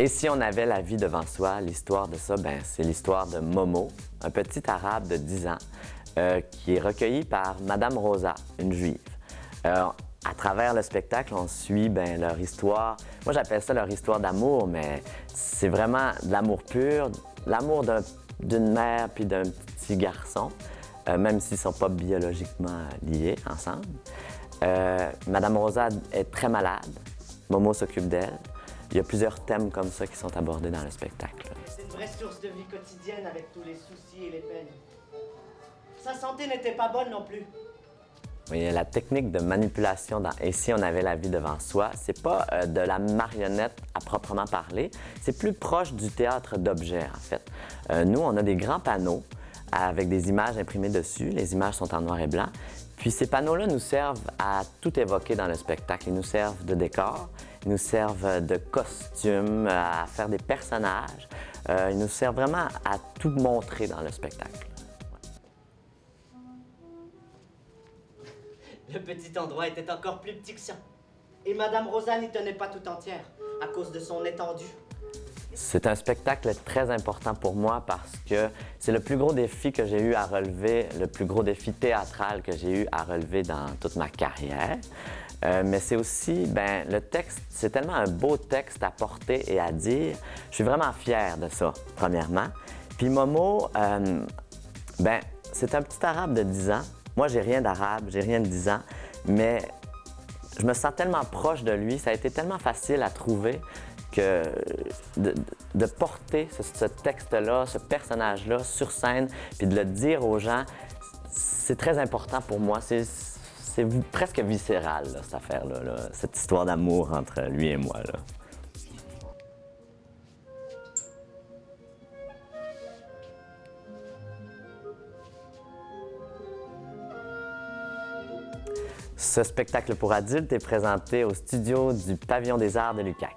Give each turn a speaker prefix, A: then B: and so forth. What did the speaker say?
A: Et si on avait la vie devant soi, l'histoire de ça, ben, c'est l'histoire de Momo, un petit arabe de 10 ans qui est recueilli par Madame Rosa, une juive. À travers le spectacle, on suit ben, leur histoire. Moi, j'appelle ça leur histoire d'amour, mais c'est vraiment de l'amour pur, l'amour d'une mère puis d'un petit garçon, même s'ils ne sont pas biologiquement liés ensemble. Madame Rosa est très malade. Momo s'occupe d'elle. Il y a plusieurs thèmes comme ça qui sont abordés dans le spectacle.
B: C'est une vraie source de vie quotidienne avec tous les soucis et les peines. Sa santé n'était pas bonne non plus.
A: Oui, la technique de manipulation dans « Et si on avait la vie devant soi », c'est pas de la marionnette à proprement parler, c'est plus proche du théâtre d'objets, en fait. Nous, on a des grands panneaux avec des images imprimées dessus. Les images sont en noir et blanc. Puis ces panneaux-là nous servent à tout évoquer dans le spectacle. Ils nous servent de décor, ils nous servent de costumes, à faire des personnages. Ils nous servent vraiment à tout montrer dans le spectacle.
B: Le petit endroit était encore plus petit que ça. Et Madame Rosa n'y tenait pas tout entière, à cause de son étendue.
A: C'est un spectacle très important pour moi parce que c'est le plus gros défi que j'ai eu à relever, le plus gros défi théâtral que j'ai eu à relever dans toute ma carrière. Mais c'est aussi, ben, le texte, c'est tellement un beau texte à porter et à dire. Je suis vraiment fier de ça, premièrement. Puis Momo, ben, c'est un petit arabe de 10 ans. Moi, j'ai rien d'arabe, j'ai rien de 10 ans, mais je me sens tellement proche de lui, ça a été tellement facile à trouver que de porter ce texte-là, ce personnage-là sur scène, puis de le dire aux gens, c'est très important pour moi. C'est presque viscéral, là, cette affaire-là, là, cette histoire d'amour entre lui et moi, là. Ce spectacle pour adultes est présenté au studio du Pavillon des Arts de l'UQAC.